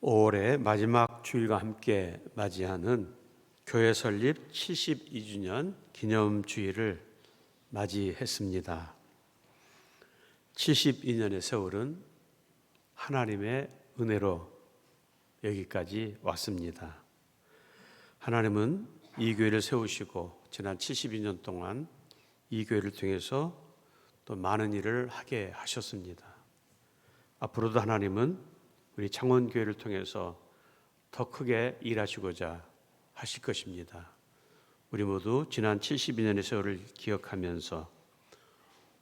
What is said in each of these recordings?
5월의 마지막 주일과 함께 맞이하는 교회 설립 72주년 기념주일을 맞이했습니다. 72년의 세월은 하나님의 은혜로 여기까지 왔습니다. 하나님은 이 교회를 세우시고 지난 72년 동안 이 교회를 통해서 또 많은 일을 하게 하셨습니다. 앞으로도 하나님은 우리 창원교회를 통해서 더 크게 일하시고자 하실 것입니다. 우리 모두 지난 72년의 세월을 기억하면서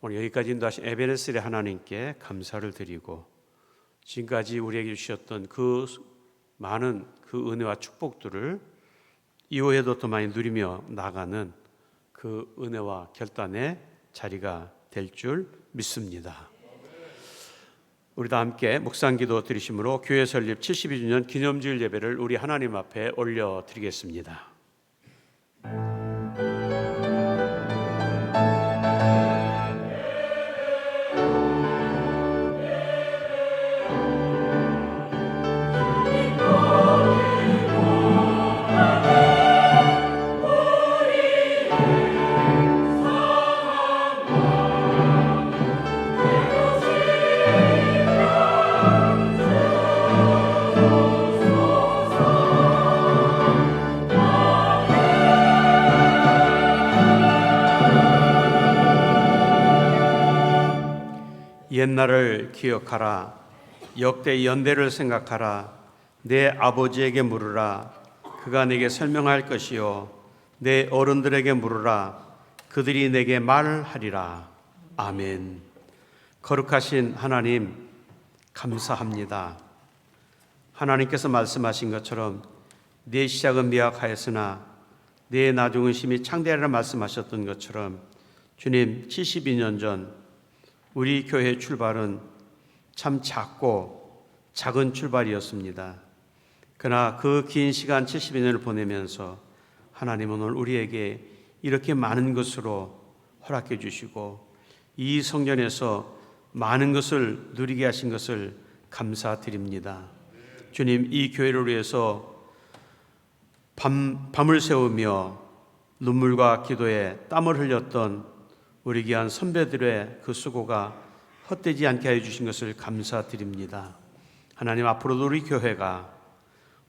오늘 여기까지 인도하신 에베네셀의 하나님께 감사를 드리고 지금까지 우리에게 주셨던 그 많은 그 은혜와 축복들을 이후에도 더 많이 누리며 나가는 그 은혜와 결단의 자리가 될 줄 믿습니다. 우리 다 함께 묵상기도 드리심으로 교회 설립 72주년 기념주일 예배를 우리 하나님 앞에 올려드리겠습니다. 옛날을 기억하라. 역대 연대를 생각하라. 내 아버지에게 물으라. 그가 내게 설명할 것이요 내 어른들에게 물으라. 그들이 내게 말하리라. 아멘. 거룩하신 하나님 감사합니다. 하나님께서 말씀하신 것처럼 내 시작은 미약하였으나 내 나중은 심히 창대하리라 말씀하셨던 것처럼 주님 72년 전 우리 교회 출발은 참 작은 출발이었습니다. 그러나 그 긴 시간 72년을 보내면서 하나님은 오늘 우리에게 이렇게 많은 것으로 허락해 주시고 이 성전에서 많은 것을 누리게 하신 것을 감사드립니다. 주님, 이 교회를 위해서 밤을 새우며 눈물과 기도에 땀을 흘렸던 우리 귀한 선배들의 그 수고가 헛되지 않게 해 주신 것을 감사드립니다. 하나님, 앞으로도 우리 교회가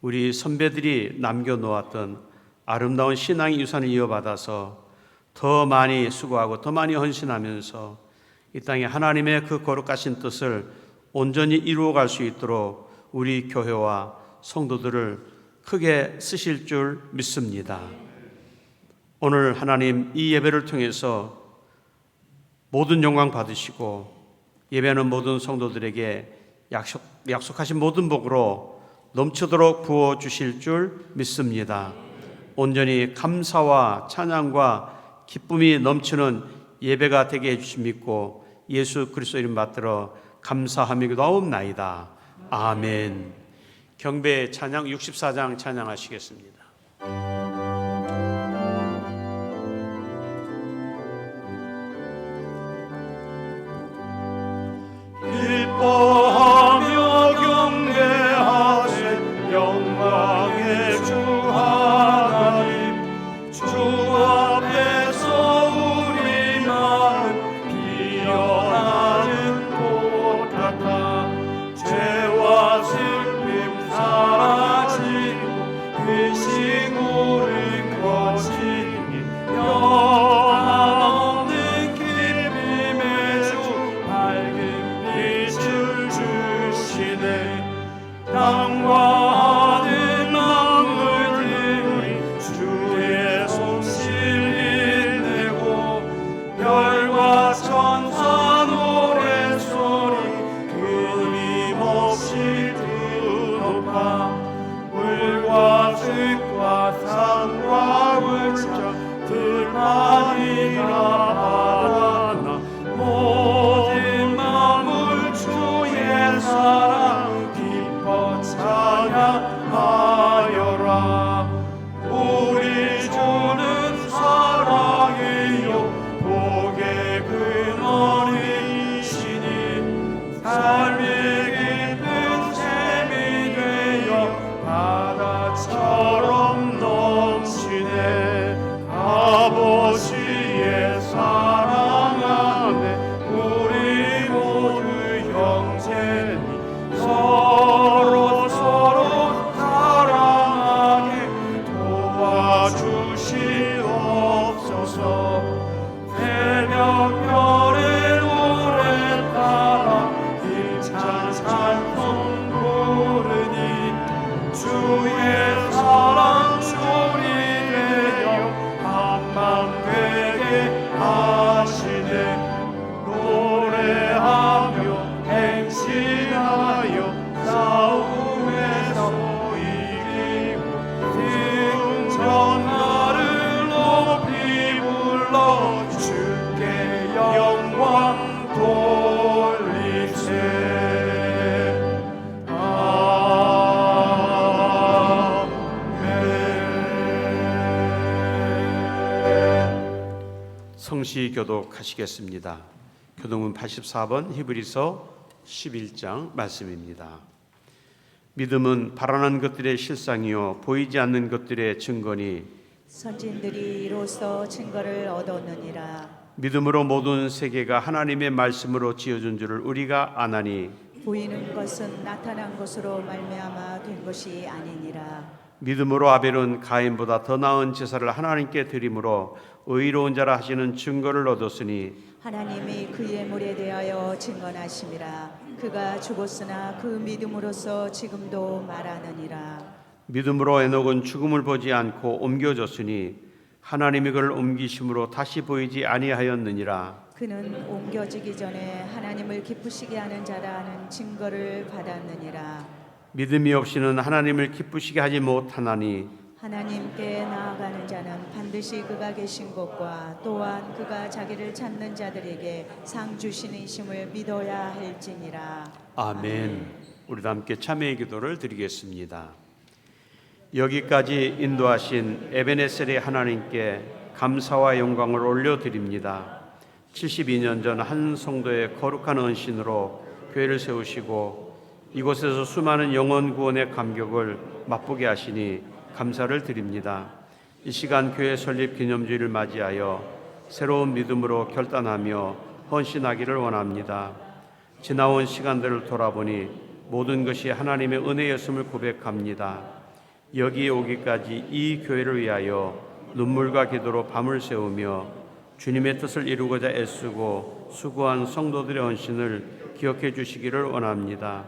우리 선배들이 남겨놓았던 아름다운 신앙의 유산을 이어받아서 더 많이 수고하고 더 많이 헌신하면서 이 땅에 하나님의 그 거룩하신 뜻을 온전히 이루어갈 수 있도록 우리 교회와 성도들을 크게 쓰실 줄 믿습니다. 오늘 하나님 이 예배를 통해서 모든 영광 받으시고 예배하는 모든 성도들에게 약속하신 모든 복으로 넘치도록 부어주실 줄 믿습니다. 온전히 감사와 찬양과 기쁨이 넘치는 예배가 되게 해주심 믿고 예수 그리스도 이름 받들어 감사하며 기도하옵나이다. 아멘. 경배 찬양 64장 찬양하시겠습니다. 기뻐하며 경배하신 영광의 주 하나님, 주 앞에서 우리 마음 피어나는 꽃 같아 죄와 슬픔 사라지고 의식 오른 것이니 영원없는 기쁨의 주 밝은 빛을 주시네. 땅과 하늘 만물들이 주의 솜씨를 내고 별과 천사 노랫소리 끊임없이 드높아 물과 흙과 산과 물자 들판이라 바다나 모든 만물 주의 사랑 기뻐 찬양하네. 동시 교독하시겠습니다. 교독문 84번 히브리서 11장 말씀입니다. 믿음은 바라는 것들의 실상이요 보이지 않는 것들의 증거니 선진들이 이로써 증거를 얻었느니라. 믿음으로 모든 세계가 하나님의 말씀으로 지어진 줄을 우리가 아나니 보이는 것은 나타난 것으로 말미암아 된 것이 아니니라. 믿음으로 아벨은 가인보다 더 나은 제사를 하나님께 드림으로 의로운 자라 하시는 증거를 얻었으니 하나님이 그의 물에 대하여 증언하심이라. 그가 죽었으나 그 믿음으로써 지금도 말하느니라. 믿음으로 에녹은 죽음을 보지 않고 옮겨졌으니 하나님이 그를 옮기심으로 다시 보이지 아니하였느니라. 그는 옮겨지기 전에 하나님을 기쁘시게 하는 자라는 증거를 받았느니라. 믿음이 없이는 하나님을 기쁘시게 하지 못하나니 하나님께 나아가는 자는 반드시 그가 계신 곳과 또한 그가 자기를 찾는 자들에게 상 주시니심을 믿어야 할지니라. 아멘. 우리도 함께 참회의 기도를 드리겠습니다. 여기까지 인도하신 에베네셀의 하나님께 감사와 영광을 올려드립니다. 72년 전 한 성도의 거룩한 헌신으로 교회를 세우시고 이곳에서 수많은 영혼 구원의 감격을 맛보게 하시니 감사를 드립니다. 이 시간 교회 설립 기념주일을 맞이하여 새로운 믿음으로 결단하며 헌신하기를 원합니다. 지나온 시간들을 돌아보니 모든 것이 하나님의 은혜였음을 고백합니다. 여기에 오기까지 이 교회를 위하여 눈물과 기도로 밤을 새우며 주님의 뜻을 이루고자 애쓰고 수고한 성도들의 헌신을 기억해 주시기를 원합니다.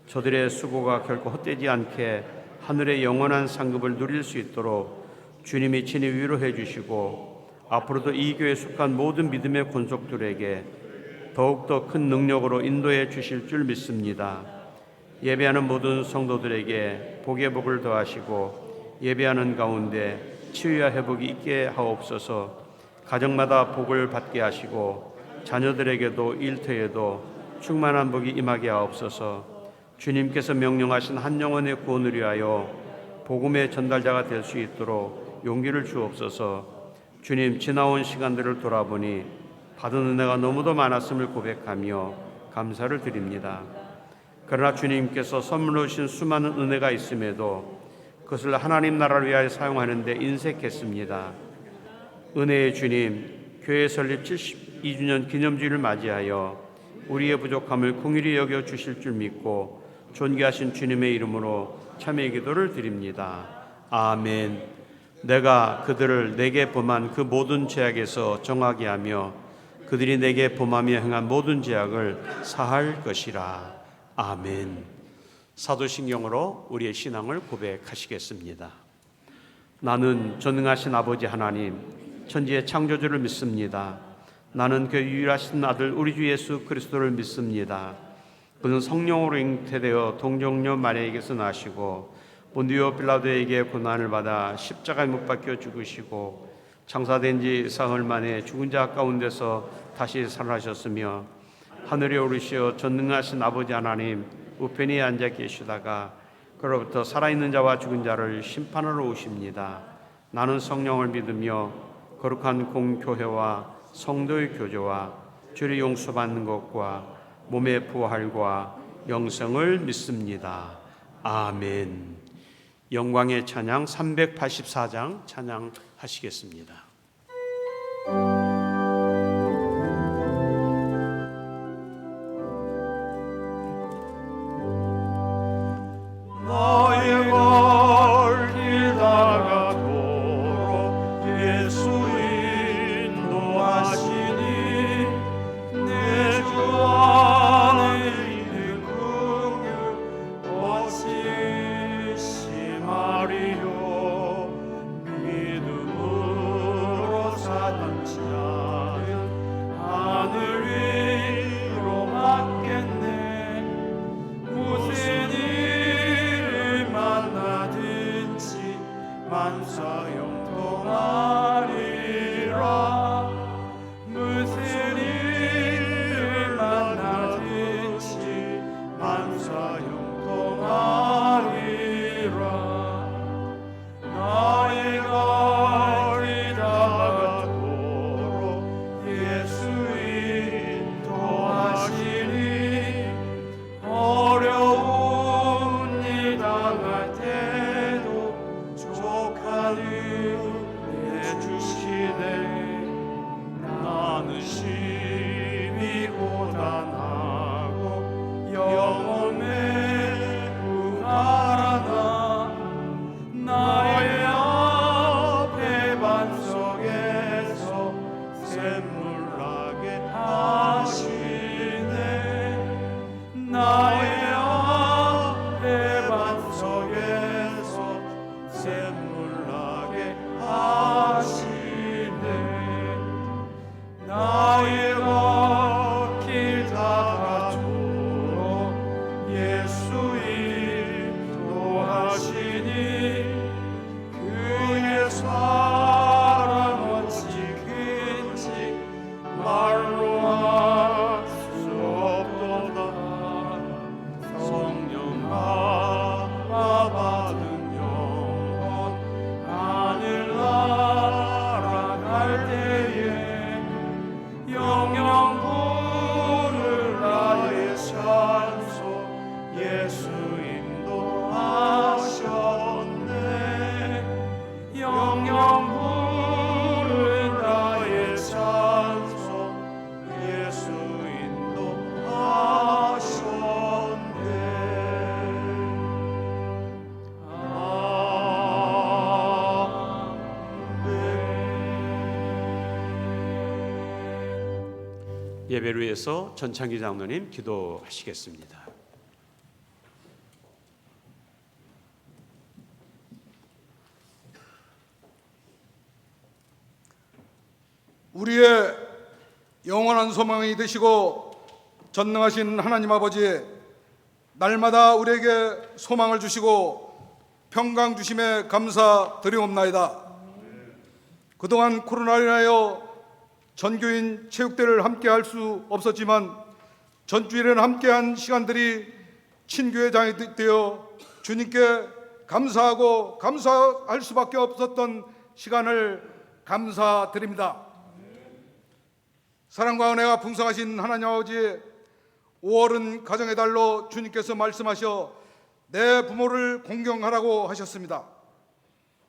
저들의 수고가 결코 헛되지 않게 하늘의 영원한 상급을 누릴 수 있도록 주님이 친히 위로해 주시고 앞으로도 이 교회에 속한 모든 믿음의 권속들에게 더욱더 큰 능력으로 인도해 주실 줄 믿습니다. 예배하는 모든 성도들에게 복의 복을 더하시고 예배하는 가운데 치유와 회복이 있게 하옵소서. 가정마다 복을 받게 하시고 자녀들에게도 일터에도 충만한 복이 임하게 하옵소서. 주님께서 명령하신 한 영혼의 구원을 위하여 복음의 전달자가 될 수 있도록 용기를 주옵소서. 주님, 지나온 시간들을 돌아보니 받은 은혜가 너무도 많았음을 고백하며 감사를 드립니다. 그러나 주님께서 선물로 주신 수많은 은혜가 있음에도 그것을 하나님 나라를 위하여 사용하는 데 인색했습니다. 은혜의 주님, 교회 설립 72주년 기념주일을 맞이하여 우리의 부족함을 긍휼히 여겨 주실 줄 믿고 존귀하신 주님의 이름으로 참회의 기도를 드립니다. 아멘. 내가 그들을 내게 범한 그 모든 죄악에서 정하게 하며 그들이 내게 범하며 행한 모든 죄악을 사할 것이라. 아멘. 사도신경으로 우리의 신앙을 고백하시겠습니다. 나는 전능하신 아버지 하나님, 천지의 창조주를 믿습니다. 나는 그 유일하신 아들 우리 주 예수 그리스도를 믿습니다. 그는 성령으로 잉태되어 동정녀 마리아에게서 나시고 본디오 빌라도에게 고난을 받아 십자가에 못 박혀 죽으시고 장사된 지 사흘 만에 죽은 자 가운데서 다시 살아나셨으며 하늘에 오르시어 전능하신 아버지 하나님 우편에 앉아 계시다가 그로부터 살아있는 자와 죽은 자를 심판하러 오십니다. 나는 성령을 믿으며 거룩한 공교회와 성도의 교제와 죄를 용서받는 것과 몸의 부활과 영생을 믿습니다. 아멘. 영광의 찬양 384장 찬양하시겠습니다. 나의 걸 길다가도록 예수 인도하시니 내 주 안에 있는 긍휼 어찌 심하리요. 믿음으로 예수 인도하셨네. 영영 부른 나의 찬송 예수 예배를 위해서 전창기 장로님 기도하시겠습니다. 우리의 영원한 소망이 되시고 전능하신 하나님 아버지, 날마다 우리에게 소망을 주시고 평강 주심에 감사드리옵나이다. 그동안 코로나로 인하여 전교인 체육대회를 함께 할 수 없었지만 전주일에는 함께한 시간들이 친교회장이 되어 주님께 감사하고 감사할 수밖에 없었던 시간을 감사드립니다. 사랑과 은혜가 풍성하신 하나님 아버지, 5월은 가정의 달로 주님께서 말씀하셔 내 부모를 공경하라고 하셨습니다.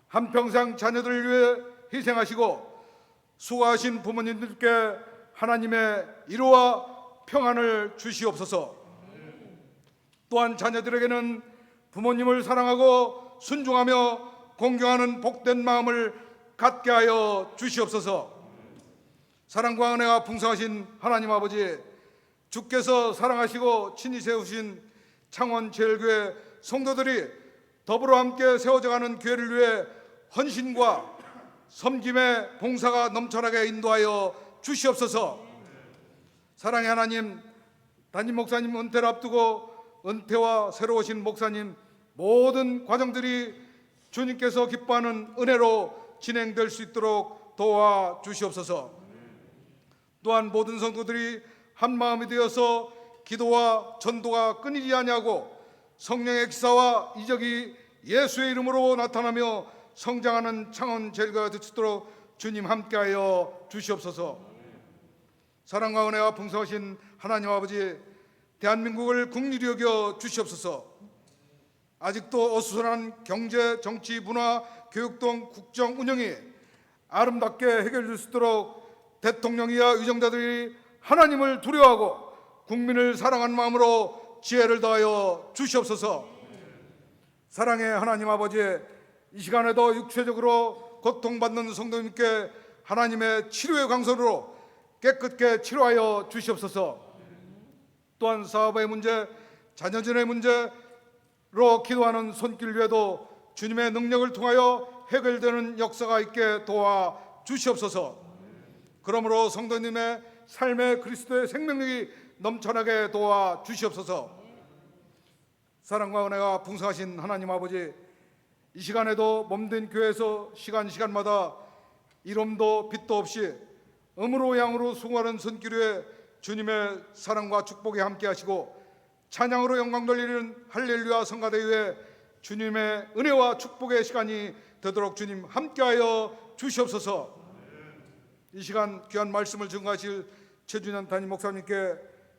한평생 자녀들을 위해 희생하시고 수고하신 부모님들께 하나님의 위로와 평안을 주시옵소서. 또한 자녀들에게는 부모님을 사랑하고 순종하며 공경하는 복된 마음을 갖게 하여 주시옵소서. 사랑과 은혜가 풍성하신 하나님 아버지, 주께서 사랑하시고 친히 세우신 창원제일교회 성도들이 더불어 함께 세워져가는 교회를 위해 헌신과 섬김의 봉사가 넘쳐나게 인도하여 주시옵소서. 사랑의 하나님, 담임 목사님 은퇴를 앞두고 은퇴와 새로 오신 목사님 모든 과정들이 주님께서 기뻐하는 은혜로 진행될 수 있도록 도와주시옵소서. 또한 모든 성도들이 한 마음이 되어서 기도와 전도가 끊이지 아니하고 성령의 기사와 이적이 예수의 이름으로 나타나며 성장하는 창원제일교회가 될 수 있도록 주님 함께하여 주시옵소서. 사랑과 은혜와 풍성하신 하나님 아버지, 대한민국을 국리로 여겨 주시옵소서. 아직도 어수선한 경제, 정치, 문화, 교육 등 국정 운영이 아름답게 해결될 수 있도록 대통령이야 위정자들이 하나님을 두려워하고 국민을 사랑하는 마음으로 지혜를 더하여 주시옵소서. 사랑의 하나님 아버지, 이 시간에도 육체적으로 고통받는 성도님께 하나님의 치료의 강선으로 깨끗게 치료하여 주시옵소서. 또한 사업의 문제, 자녀진의 문제로 기도하는 손길 위에도 주님의 능력을 통하여 해결되는 역사가 있게 도와 주시옵소서. 그러므로 성도님의 삶의 그리스도의 생명력이 넘쳐나게 도와 주시옵소서. 사랑과 은혜가 풍성하신 하나님 아버지, 이 시간에도 몸된 교회에서 시간마다 이름도 빛도 없이 음으로 양으로 수고하는 손길 위에 주님의 사랑과 축복이 함께 하시고 찬양으로 영광 돌리는 할렐루야 성가대회에 주님의 은혜와 축복의 시간이 되도록 주님 함께하여 주시옵소서. 이 시간 귀한 말씀을 증거하실 최준현 담임 목사님께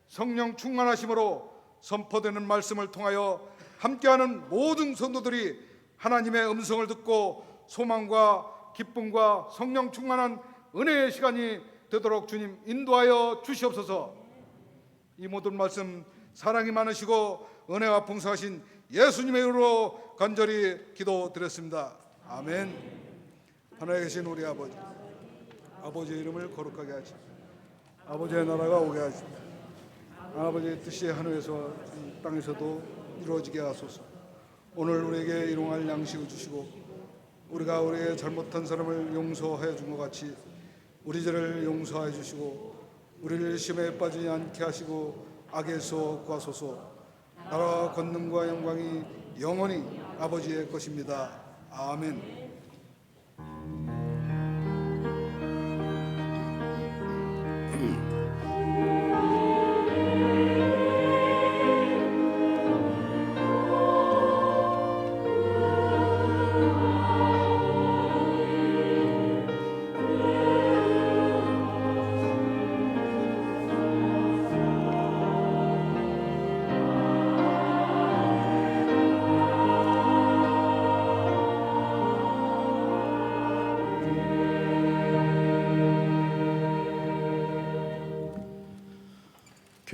성령 충만하심으로 선포되는 말씀을 통하여 함께하는 모든 성도들이 하나님의 음성을 듣고 소망과 기쁨과 성령 충만한 은혜의 시간이 되도록 주님 인도하여 주시옵소서. 이 모든 말씀 사랑이 많으시고 은혜가 풍성하신 예수님의 이름으로 간절히 기도드렸습니다. 아멘. 하나에 계신 우리 아버지, 아버지의 이름을 거룩하게 하시고 아버지의 나라가 오게 하시고 아버지의 뜻이 하늘에서 이 땅에서도 이루어지게 하소서. 오늘 우리에게 일용할 양식을 주시고 우리가 우리의 잘못한 사람을 용서하여 준 것 같이 우리 죄를 용서하여 주시고 우리를 시험에 빠지지 않게 하시고 악에서 구하소서. 나라와 권능과 영광이 영원히 아버지의 것입니다. 아멘.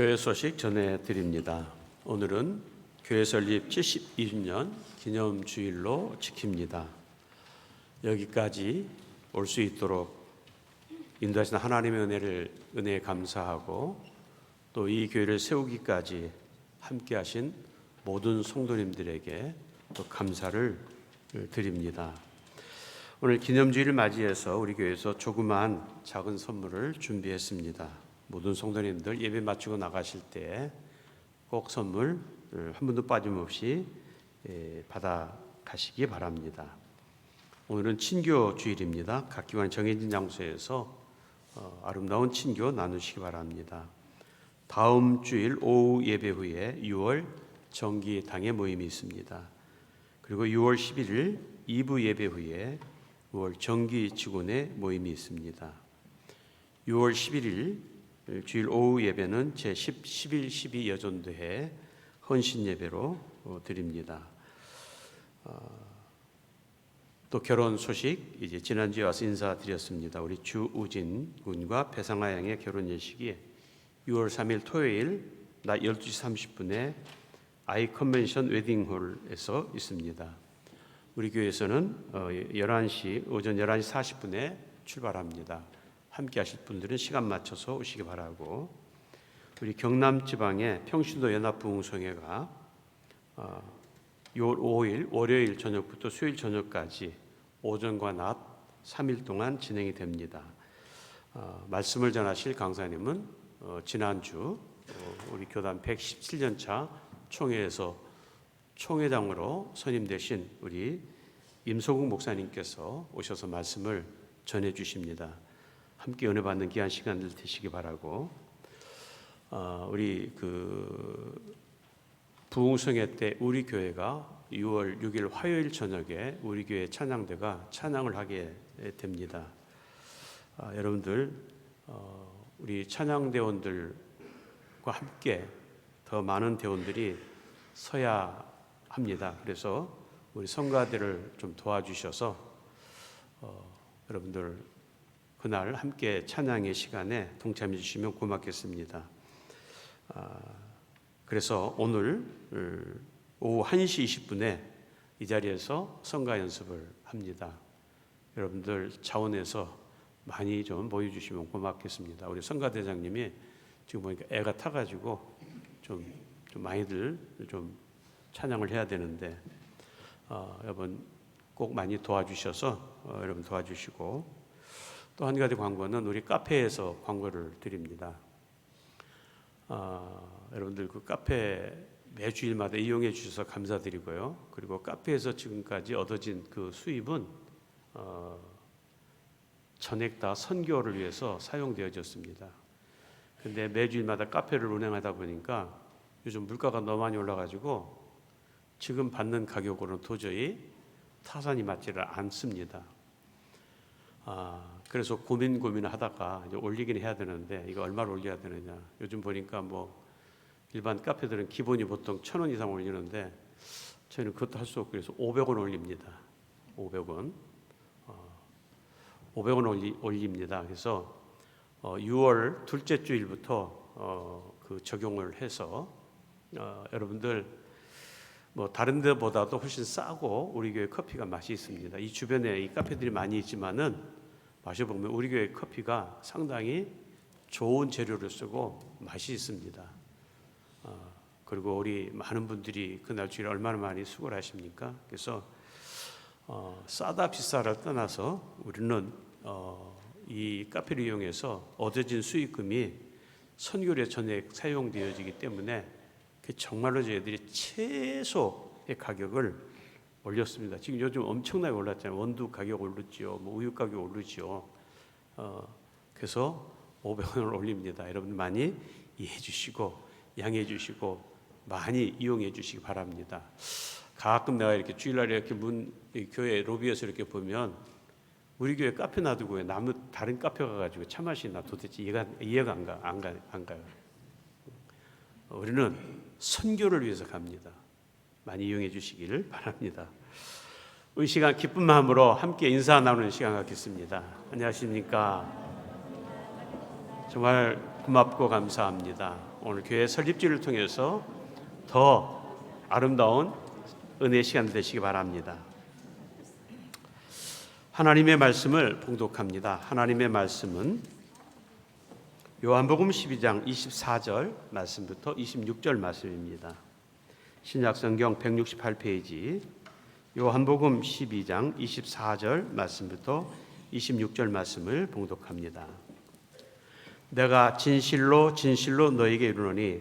교회 소식 전해드립니다. 오늘은 교회 설립 72주년 기념주일로 지킵니다. 여기까지 올 수 있도록 인도하신 하나님의 은혜에 감사하고 또 이 교회를 세우기까지 함께하신 모든 성도님들에게 또 감사를 드립니다. 오늘 기념주일을 맞이해서 우리 교회에서 조그만 작은 선물을 준비했습니다. 모든 성도님들 예배 마치고 나가실 때 꼭 선물 한 분도 빠짐없이 받아 가시기 바랍니다. 오늘은 친교 주일입니다. 각 기관 정해진 장소에서 아름다운 친교 나누시기 바랍니다. 다음 주일 오후 예배 후에 6월 정기당회 모임이 있습니다. 그리고 6월 11일 2부 예배 후에 6월 정기 직원의 모임이 있습니다. 6월 11일 주일 오후 예배는 제10, 11, 12 여전도회 헌신 예배로 드립니다. 또 결혼 소식 이제 지난주에 와서 인사드렸습니다. 우리 주우진 군과 배상아 양의 결혼 예식이 6월 3일 토요일 낮 12시 30분에 아이 컨벤션 웨딩홀에서 있습니다. 우리 교회에서는 11시 오전 11시 40분에 출발합니다. 함께 하실 분들은 시간 맞춰서 오시기 바라고, 우리 경남 지방의 평신도 연합 부흥성회가 6월 5일 월요일 저녁부터 수요일 저녁까지 오전과 낮 3일 동안 진행이 됩니다. 말씀을 전하실 강사님은 지난주 우리 교단 117년차 총회에서 총회장으로 선임되신 우리 임소국 목사님께서 오셔서 말씀을 전해 주십니다. 함께 은혜 받는 귀한 시간들 되시기 바라고, 우리 부흥성회 때 우리 교회가 6월 6일 화요일 저녁에 우리 교회 찬양대가 찬양을 하게 됩니다. 여러분들 우리 찬양대원들과 함께 더 많은 대원들이 서야 합니다. 그래서 우리 성가대를 좀 도와주셔서 여러분들 그날 함께 찬양의 시간에 동참해 주시면 고맙겠습니다. 그래서 오늘 오후 1시 20분에 이 자리에서 성가 연습을 합니다. 여러분들 차원에서 많이 좀 모여주시면 고맙겠습니다. 우리 성가대장님이 지금 보니까 애가 타가지고 좀 많이들 좀 찬양을 해야 되는데 여러분 꼭 많이 도와주셔서 여러분 도와주시고, 또 한 가지 광고는 우리 카페에서 광고를 드립니다. 여러분들 그 카페 매주일마다 이용해 주셔서 감사드리고요. 그리고 카페에서 지금까지 얻어진 그 수입은 전액 다 선교를 위해서 사용되어졌습니다. 근데 매주일마다 카페를 운영하다 보니까 요즘 물가가 너무 많이 올라가지고 지금 받는 가격으로는 도저히 타산이 맞지를 않습니다. 그래서 고민을 하다가 이제 올리긴 해야 되는데 이거 얼마를 올려야 되느냐. 요즘 보니까 뭐 일반 카페들은 기본이 보통 1,000원 이상 올리는데 저희는 그것도 할 수 없고 그래서 500원 올립니다. 500원. 500원 올립니다. 그래서 6월 둘째 주일부터 그 적용을 해서 여러분들 뭐 다른 데보다도 훨씬 싸고 우리 교회 커피가 맛이 있습니다. 이 주변에 이 카페들이 많이 있지만은 마셔보면 우리 교회 커피가 상당히 좋은 재료를 쓰고 맛이 있습니다. 그리고 우리 많은 분들이 그날 주일에 얼마나 많이 수고를 하십니까? 그래서 싸다 비싸를 떠나서 우리는 이 카페를 이용해서 얻어진 수익금이 선교에 전액 사용되어지기 때문에 정말로 저희들이 최소의 가격을 올렸습니다. 지금 요즘 엄청나게 올랐잖아요. 원두 가격 오르지요, 뭐 우유 가격 오르지요. 그래서 500원을 올립니다. 여러분 많이 이해해 주시고 양해해 주시고 많이 이용해 주시기 바랍니다. 가끔 내가 이렇게 주일날에 이렇게 교회 로비에서 이렇게 보면 우리 교회 카페 놔두고 왜 다른 카페 가가지고 차 마시나 도대체 이해가 안 가요. 우리는 선교를 위해서 갑니다. 많이 이용해 주시기를 바랍니다. 이 시간 기쁜 마음으로 함께 인사 나누는 시간 갖겠습니다. 안녕하십니까? 정말 고맙고 감사합니다. 오늘 교회 설립주를 통해서 더 아름다운 은혜 시간 되시기 바랍니다. 하나님의 말씀을 봉독합니다. 하나님의 말씀은 요한복음 12장 24절 말씀부터 26절 말씀입니다. 신약성경 168페이지 요한복음 12장 24절 말씀부터 26절 말씀을 봉독합니다. 내가 진실로 진실로 너에게 이르노니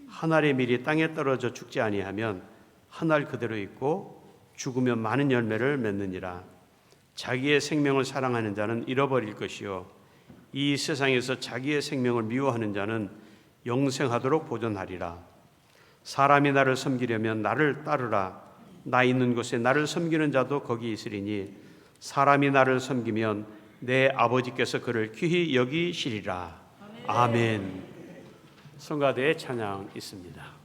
한 알의 밀이 땅에 떨어져 죽지 아니하면 한 알 그대로 있고 죽으면 많은 열매를 맺느니라. 자기의 생명을 사랑하는 자는 잃어버릴 것이요 이 세상에서 자기의 생명을 미워하는 자는 영생하도록 보존하리라. 사람이 나를 섬기려면 나를 따르라. 나 있는 곳에 나를 섬기는 자도 거기 있으리니 사람이 나를 섬기면 내 아버지께서 그를 귀히 여기시리라. 아멘. 성가대의 찬양 있습니다.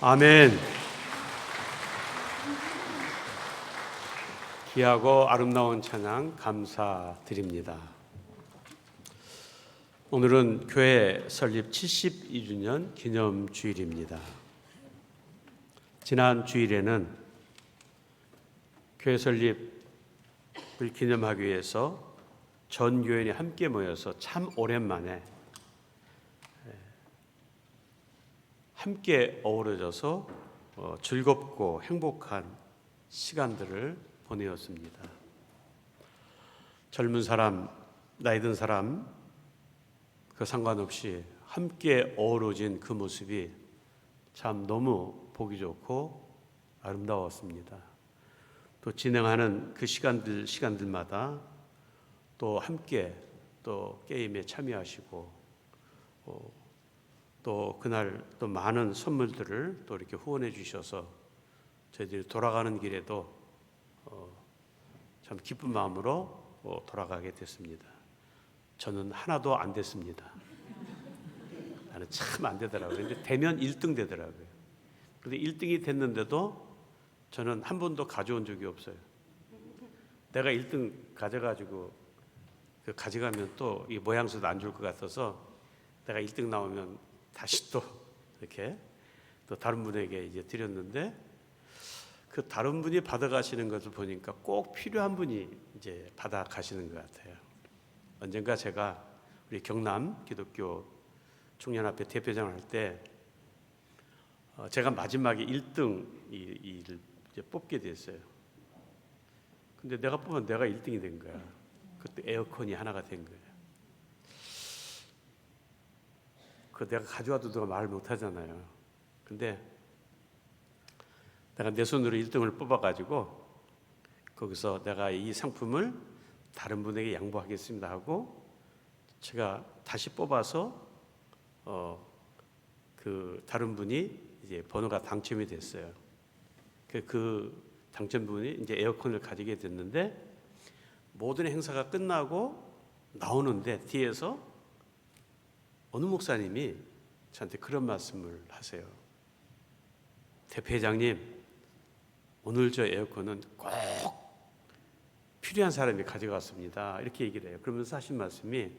아멘. 귀하고 아름다운 찬양 감사드립니다. 오늘은 교회 설립 72주년 기념 주일입니다. 지난 주일에는 교회 설립을 기념하기 위해서 전 교인이 함께 모여서 참 오랜만에 함께 어우러져서 즐겁고 행복한 시간들을 보내었습니다. 젊은 사람, 나이 든 사람 그 상관없이 함께 어우러진 그 모습이 참 너무 보기 좋고 아름다웠습니다. 또 진행하는 그 시간들마다 또 함께 또 게임에 참여하시고 또 그날 또 많은 선물들을 또 이렇게 후원해 주셔서 저희들이 돌아가는 길에도 참 기쁜 마음으로 돌아가게 됐습니다. 저는 하나도 안 됐습니다. 나는 참 안 되더라고요. 근데 되면 1등 되더라고요. 근데 1등이 됐는데도 저는 한 번도 가져온 적이 없어요. 내가 1등 가져가지고 가져가면 또 이 모양새도 안 좋을 것 같아서 내가 1등 나오면 다시 또 이렇게 또 다른 분에게 이제 드렸는데 그 다른 분이 받아가시는 것을 보니까 꼭 필요한 분이 이제 받아가시는 것 같아요. 언젠가 제가 우리 경남 기독교 청년합회 대표장을 할 때 제가 마지막에 1등 을 이제 뽑게 됐어요. 근데 내가 뽑으면 내가 1등이 된 거야. 그때 에어컨이 하나가 된 거예요. 그 내가 가져와도 누가 말을 못 하잖아요. 근데 내가 내 손으로 1등을 뽑아가지고 거기서 내가 이 상품을 다른 분에게 양보하겠습니다 하고 제가 다시 뽑아서 그 다른 분이 이제 번호가 당첨이 됐어요. 그 당첨분이 이제 에어컨을 가지게 됐는데 모든 행사가 끝나고 나오는데 뒤에서 어느 목사님이 저한테 그런 말씀을 하세요. 대표회장님, 오늘 저 에어컨은 꼭 필요한 사람이 가져갔습니다. 이렇게 얘기를 해요. 그러면서 하신 말씀이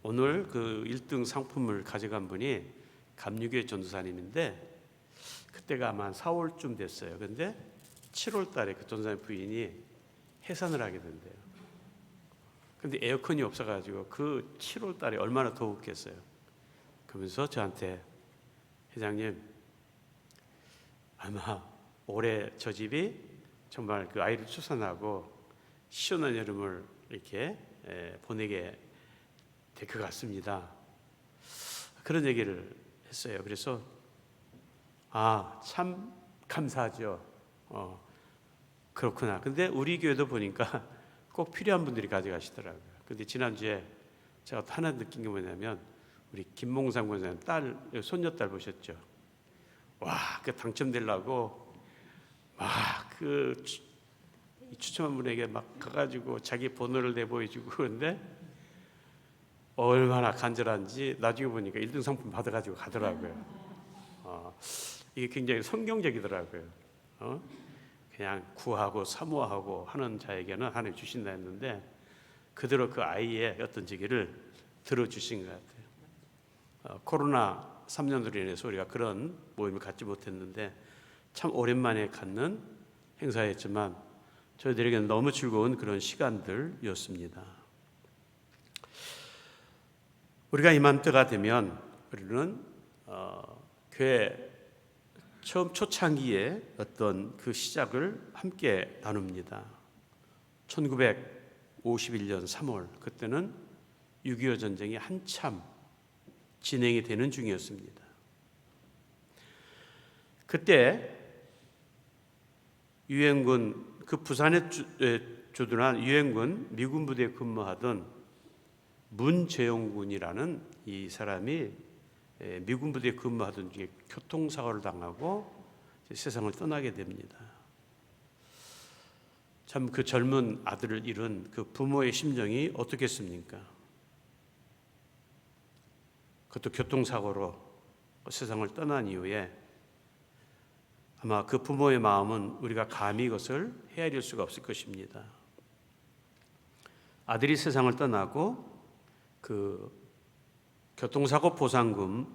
오늘 그 1등 상품을 가져간 분이 감리교회 전도사님인데 그때가 아마 한 4월쯤 됐어요. 그런데 7월 달에 그 전도사님 부인이 해산을 하게 된대요. 근데 에어컨이 없어가지고 그 7월 달에 얼마나 더웠겠어요. 그러면서 저한테 회장님 아마 올해 저 집이 정말 그 아이를 출산하고 시원한 여름을 이렇게 보내게 될 것 같습니다. 그런 얘기를 했어요. 그래서 참 감사하죠. 그렇구나. 근데 우리 교회도 보니까 꼭 필요한 분들이 가져가시더라고요. 근데 지난주에 제가 하나 느낀 게 뭐냐면 우리 김몽상 권사님 딸, 손녀딸 보셨죠? 와, 그 당첨되려고 막 그 추첨한 분에게 막 가가지고 자기 번호를 내보여주고 그런데 얼마나 간절한지 나중에 보니까 1등 상품 받아가지고 가더라고요. 이게 굉장히 성경적이더라고요. 그냥 구하고 사모하고 하는 자에게는 하나님 주신다 했는데 그대로 그 아이의 어떤 저기를 들어주신 것 같아요. 코로나 3년으로 인해서 우리가 그런 모임을 갖지 못했는데 참 오랜만에 갖는 행사였지만 저희들에게는 너무 즐거운 그런 시간들이었습니다. 우리가 이맘때가 되면 우리는 교회 처음 초창기에 어떤 그 시작을 함께 나눕니다. 1951년 3월 그때는 6.25 전쟁이 한참 진행이 되는 중이었습니다. 그때 유엔군 그 부산에 주둔한 유엔군 미군 부대에 근무하던 문재용군이라는 이 사람이 미군 부대에 근무하던 중에 교통사고를 당하고 세상을 떠나게 됩니다. 참 그 젊은 아들을 잃은 그 부모의 심정이 어떻겠습니까? 그것도 교통사고로 세상을 떠난 이후에 아마 그 부모의 마음은 우리가 감히 이것을 헤아릴 수가 없을 것입니다. 아들이 세상을 떠나고 그 교통사고 보상금의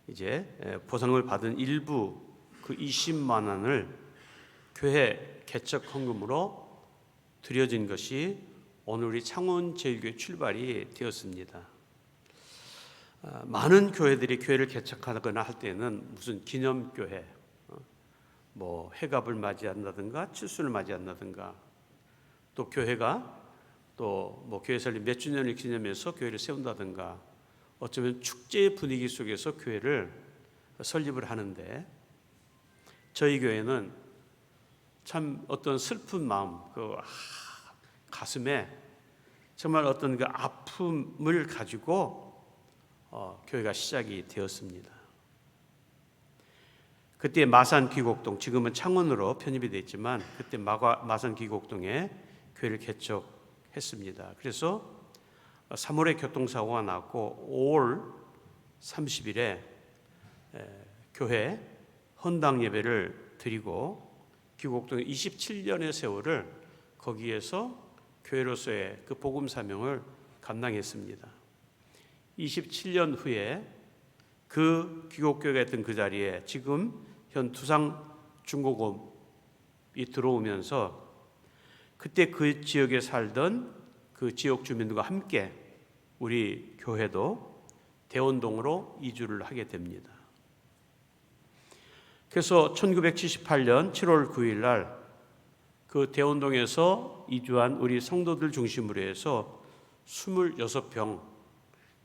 이제 보상을 받은 일부 그 20만 원을 교회 개척 헌금으로 드려진 것이 오늘 우리 창원제일교회 출발이 되었습니다. 많은 교회들이 교회를 개척하거나 할 때는 무슨 기념교회, 뭐 회갑을 맞이한다든가 칠순을 맞이한다든가, 또 교회가 또 뭐 교회 설립 몇 주년을 기념해서 교회를 세운다든가, 어쩌면 축제 분위기 속에서 교회를 설립을 하는데, 저희 교회는 참 어떤 슬픈 마음, 가슴에 정말 어떤 그 아픔을 가지고 교회가 시작이 되었습니다. 그때 마산 귀곡동, 지금은 창원으로 편입이 됐지만 그때 마산 귀곡동에 교회를 개척했습니다. 그래서 3월에 교통사고가 났고 5월 30일에 교회 헌당 예배를 드리고 귀곡동의 27년의 세월을 거기에서 교회로서의 그 복음 사명을 감당했습니다. 27년 후에 그 귀곡교회가 있던 그 자리에 지금 현 두상중고금이 들어오면서 그때 그 지역에 살던 그 지역 주민들과 함께 우리 교회도 대원동으로 이주를 하게 됩니다. 그래서 1978년 7월 9일 날 그 대원동에서 이주한 우리 성도들 중심으로 해서 26평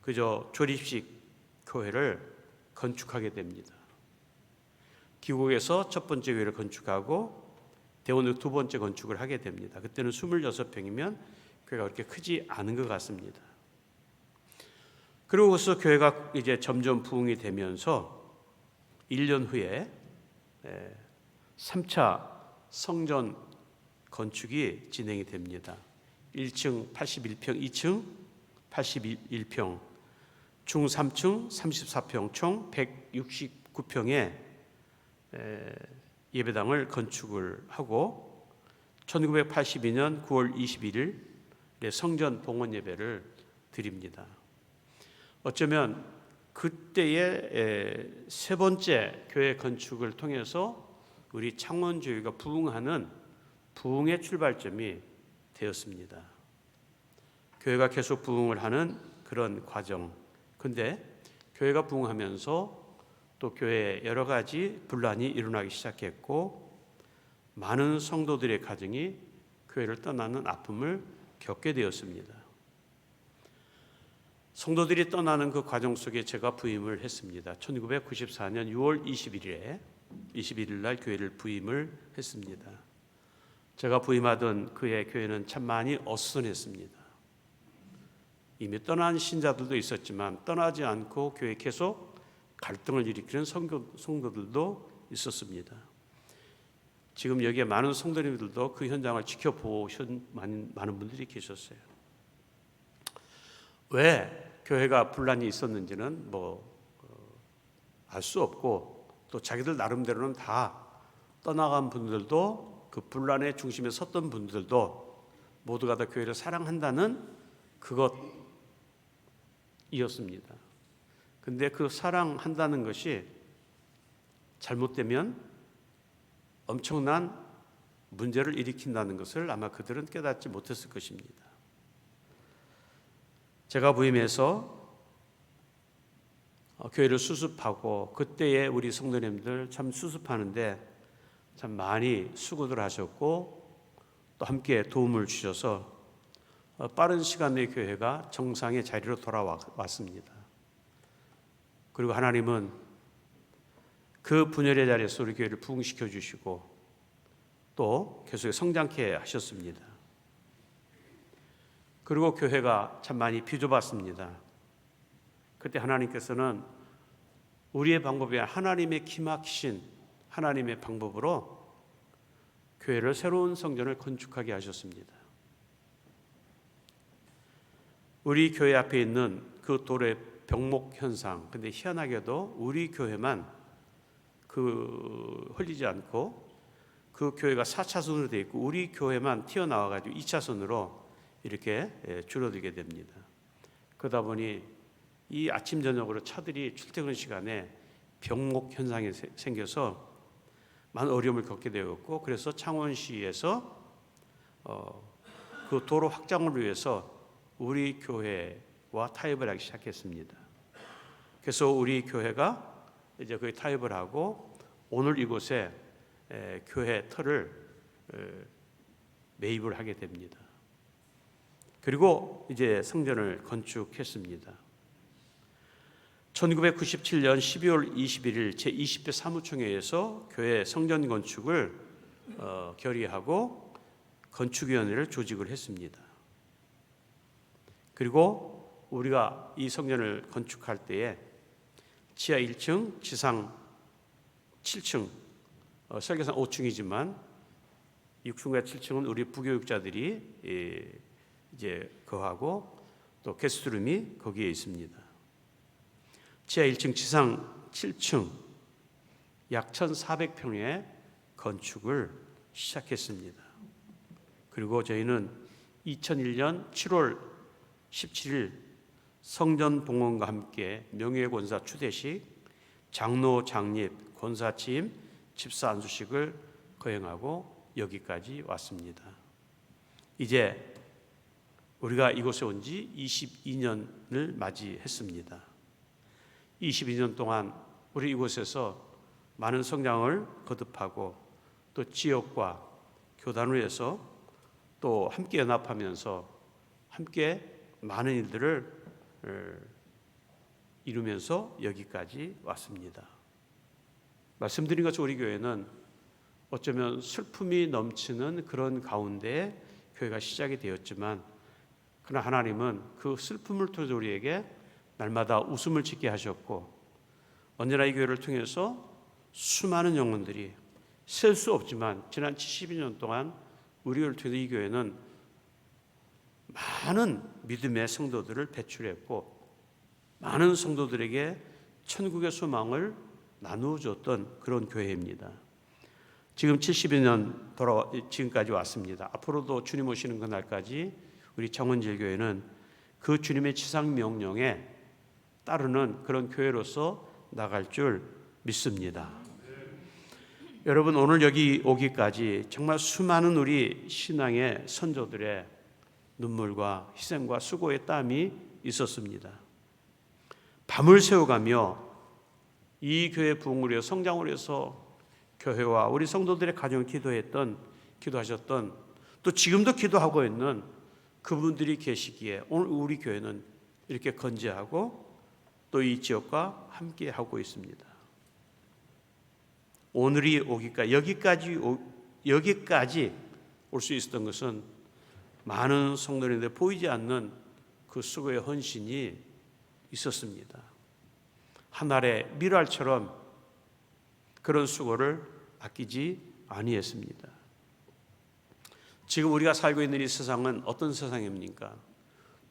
그저 조립식 교회를 건축하게 됩니다. 귀곡에서 첫 번째 교회를 건축하고 대원동 두 번째 건축을 하게 됩니다. 그때는 26평이면 교회가 그렇게 크지 않은 것 같습니다. 그러고서 교회가 이제 점점 부흥이 되면서 1년 후에 3차 성전 건축이 진행이 됩니다. 1층 81평, 2층 81평, 중 3층 34평, 총 169평의 예배당을 건축을 하고 1982년 9월 21일 성전 봉헌 예배를 드립니다. 어쩌면 그때의 세 번째 교회 건축을 통해서 우리 창원교회가 부흥하는 부흥의 출발점이 되었습니다. 교회가 계속 부흥을 하는 그런 과정. 근데 교회가 부흥하면서 또 교회에 여러 가지 분란이 일어나기 시작했고 많은 성도들의 가정이 교회를 떠나는 아픔을 겪게 되었습니다. 성도들이 떠나는 그 과정 속에 제가 부임을 했습니다. 1994년 6월 21일 날 교회를 부임을 했습니다. 제가 부임하던 그의 교회는 참 많이 어수선했습니다. 이미 떠난 신자들도 있었지만 떠나지 않고 교회에 계속 갈등을 일으키는 성도들도 있었습니다. 지금 여기에 많은 성도님들도 그 현장을 지켜보신 많은 분들이 계셨어요. 왜 교회가 분란이 있었는지는 알 수 없고, 또 자기들 나름대로는 다 떠나간 분들도 그 분란의 중심에 섰던 분들도 모두가 다 교회를 사랑한다는 그것이었습니다. 근데 그 사랑한다는 것이 잘못되면 엄청난 문제를 일으킨다는 것을 아마 그들은 깨닫지 못했을 것입니다. 제가 부임해서 교회를 수습하고 그때의 우리 성도님들 참 수습하는데 참 많이 수고들 하셨고 또 함께 도움을 주셔서 빠른 시간 내에 교회가 정상의 자리로 돌아왔습니다. 그리고 하나님은 그 분열의 자리에서 우리 교회를 부흥시켜 주시고 또 계속 성장케 하셨습니다. 그리고 교회가 참 많이 비좁았습니다. 그때 하나님께서는 우리의 방법이 아니라 하나님의 기막히신 하나님의 방법으로 교회를 새로운 성전을 건축하게 하셨습니다. 우리 교회 앞에 있는 그 돌의 병목 현상, 근데 희한하게도 우리 교회만 흘리지 않고 그 교회가 4차선으로 되어 있고 우리 교회만 튀어나와 가지고 2차선으로 이렇게 줄어들게 됩니다. 그러다 보니 이 아침 저녁으로 차들이 출퇴근 시간에 병목 현상이 생겨서 많은 어려움을 겪게 되었고, 그래서 창원시에서 그 도로 확장을 위해서 우리 교회와 타협을 하기 시작했습니다. 그래서 우리 교회가 이제 거의 타협을 하고 오늘 이곳에 교회 터를 매입을 하게 됩니다. 그리고 이제 성전을 건축했습니다. 1997년 12월 21일 제20회 사무총회에서 교회 성전 건축을 결의하고 건축위원회를 조직을 했습니다. 그리고 우리가 이 성전을 건축할 때에 지하 1층, 지상 7층, 설계상 5층이지만 6층과 7층은 우리 부교육자들이 이제 거하고 또 게스트룸이 거기에 있습니다. 지하 1층, 지상 7층 약 1,400평의 건축을 시작했습니다. 그리고 저희는 2001년 7월 17일 성전봉헌과 함께 명예권사 추대식, 장로 장립, 권사 취임, 집사 안수식을 거행하고 여기까지 왔습니다. 이제 우리가 이곳에 온 지 22년을 맞이했습니다. 22년 동안 우리 이곳에서 많은 성장을 거듭하고 또 지역과 교단을 위해서 또 함께 연합하면서 함께 많은 일들을 이루면서 여기까지 왔습니다. 말씀드린 것처럼 우리 교회는 어쩌면 슬픔이 넘치는 그런 가운데 교회가 시작이 되었지만, 그러나 하나님은 그 슬픔을 통해서 우리에게 날마다 웃음을 짓게 하셨고, 언제나 이 교회를 통해서 수많은 영혼들이 셀 수 없지만 지난 72년 동안 우리를 통해서 이 교회는 많은 믿음의 성도들을 배출했고 많은 성도들에게 천국의 소망을 나누어 줬던 그런 교회입니다. 지금 72년 지금까지 왔습니다. 앞으로도 주님 오시는 그날까지 우리 창원제일교회는 그 주님의 지상 명령에 따르는 그런 교회로서 나갈 줄 믿습니다. 여러분, 오늘 여기 오기까지 정말 수많은 우리 신앙의 선조들의 눈물과 희생과 수고의 땀이 있었습니다. 밤을 새워가며 이 교회 부흥을 위해 성장을 위해서 교회와 우리 성도들의 가정을 기도하셨던 또 지금도 기도하고 있는 그분들이 계시기에 오늘 우리 교회는 이렇게 건재하고 또 이 지역과 함께 하고 있습니다. 오늘이 오기까지 여기까지 올 수 있었던 것은 많은 성도님들 보이지 않는 그 수고의 헌신이 있었습니다. 하늘의 밀알처럼 그런 수고를 아끼지 아니했습니다. 지금 우리가 살고 있는 이 세상은 어떤 세상입니까?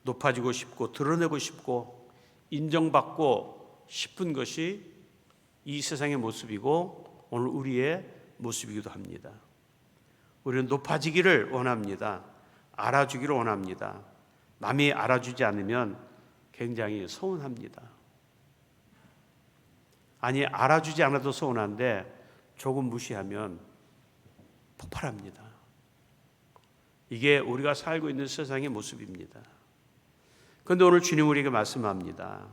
높아지고 싶고 드러내고 싶고 인정받고 싶은 것이 이 세상의 모습이고 오늘 우리의 모습이기도 합니다. 우리는 높아지기를 원합니다. 알아주기를 원합니다. 남이 알아주지 않으면 굉장히 서운합니다. 아니, 알아주지 않아도 서운한데 조금 무시하면 폭발합니다. 이게 우리가 살고 있는 세상의 모습입니다. 그런데 오늘 주님 우리에게 말씀합니다.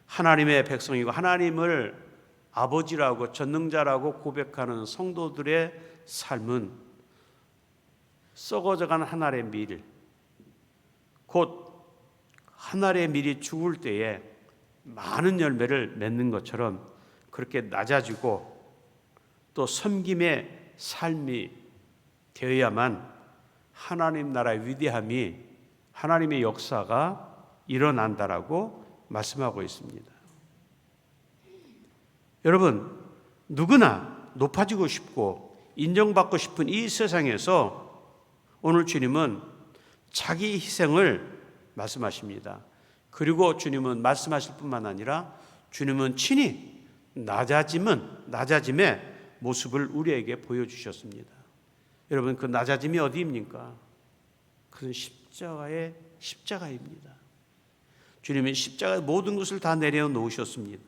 하나님의 백성이고 하나님을 아버지라고 전능자라고 고백하는 성도들의 삶은 썩어져가는 한 알의 밀, 곧 한 알의 밀이 죽을 때에 많은 열매를 맺는 것처럼 그렇게 낮아지고 또 섬김의 삶이 되어야만 하나님 나라의 위대함이 하나님의 역사가 일어난다라고 말씀하고 있습니다. 여러분, 누구나 높아지고 싶고 인정받고 싶은 이 세상에서 오늘 주님은 자기 희생을 말씀하십니다. 그리고 주님은 말씀하실 뿐만 아니라 주님은 친히 낮아짐의 모습을 우리에게 보여주셨습니다. 여러분, 그 낮아짐이 어디입니까? 그것은 십자가입니다. 주님은 십자가에 모든 것을 다 내려놓으셨습니다.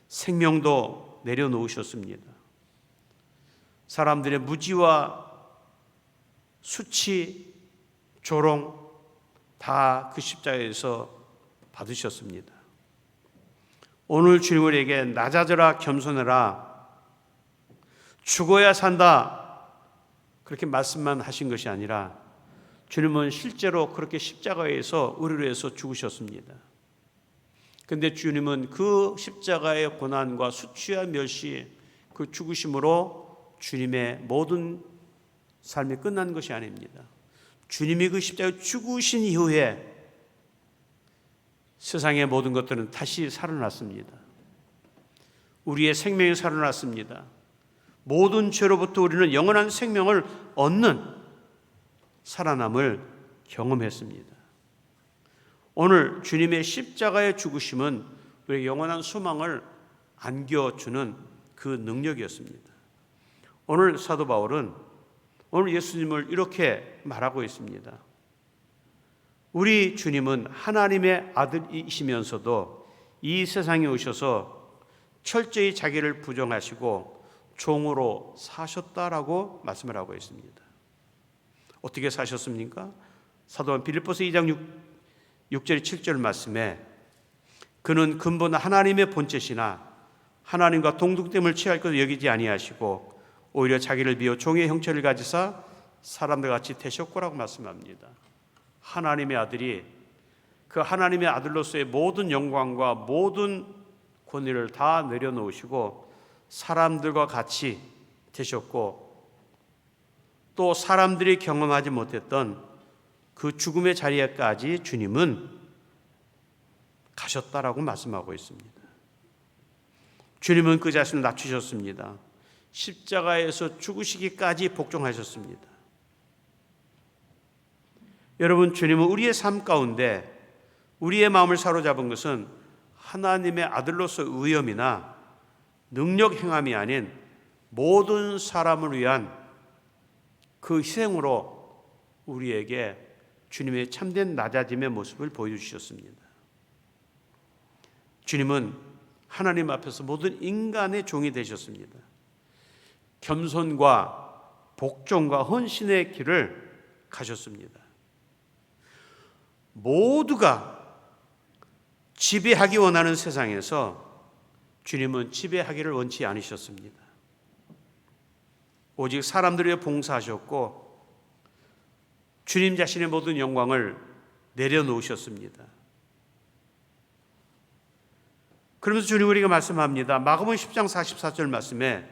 생명도 내려놓으셨습니다. 사람들의 무지와 수치, 조롱 다 그 십자가에서 받으셨습니다. 오늘 주님 우리에게 낮아져라, 겸손해라, 죽어야 산다 그렇게 말씀만 하신 것이 아니라 주님은 실제로 그렇게 십자가에서 우리를 위해서 죽으셨습니다. 그런데 주님은 그 십자가의 고난과 수치와 멸시, 그 죽으심으로 주님의 모든 삶이 끝난 것이 아닙니다. 주님이 그 십자가에 죽으신 이후에 세상의 모든 것들은 다시 살아났습니다. 우리의 생명이 살아났습니다. 모든 죄로부터 우리는 영원한 생명을 얻는 살아남을 경험했습니다. 오늘 주님의 십자가의 죽으심은 우리에게 영원한 소망을 안겨주는 그 능력이었습니다. 오늘 사도 바울은 오늘 예수님을 이렇게 말하고 있습니다. 우리 주님은 하나님의 아들이시면서도 이 세상에 오셔서 철저히 자기를 부정하시고 종으로 사셨다라고 말씀을 하고 있습니다. 어떻게 사셨습니까? 사도한 빌립보서 2장 6절 7절 말씀에 그는 근본 하나님의 본체시나 하나님과 동등됨을 취할 것을 여기지 아니하시고 오히려 자기를 비워 종의 형체를 가지사 사람들 같이 되셨고라고 말씀합니다. 하나님의 아들이 그 하나님의 아들로서의 모든 영광과 모든 권위를 다 내려놓으시고 사람들과 같이 되셨고 또 사람들이 경험하지 못했던 그 죽음의 자리에까지 주님은 가셨다라고 말씀하고 있습니다. 주님은 그 자신을 낮추셨습니다. 십자가에서 죽으시기까지 복종하셨습니다. 여러분, 주님은 우리의 삶 가운데 우리의 마음을 사로잡은 것은 하나님의 아들로서 의엄이나 능력 행함이 아닌 모든 사람을 위한 그 희생으로 우리에게 주님의 참된 낮아짐의 모습을 보여주셨습니다. 주님은 하나님 앞에서 모든 인간의 종이 되셨습니다. 겸손과 복종과 헌신의 길을 가셨습니다. 모두가 지배하기 원하는 세상에서 주님은 지배하기를 원치 않으셨습니다. 오직 사람들을 위해 봉사하셨고 주님 자신의 모든 영광을 내려놓으셨습니다. 그러면서 주님 우리가 말씀합니다. 마가복음 10장 44절 말씀에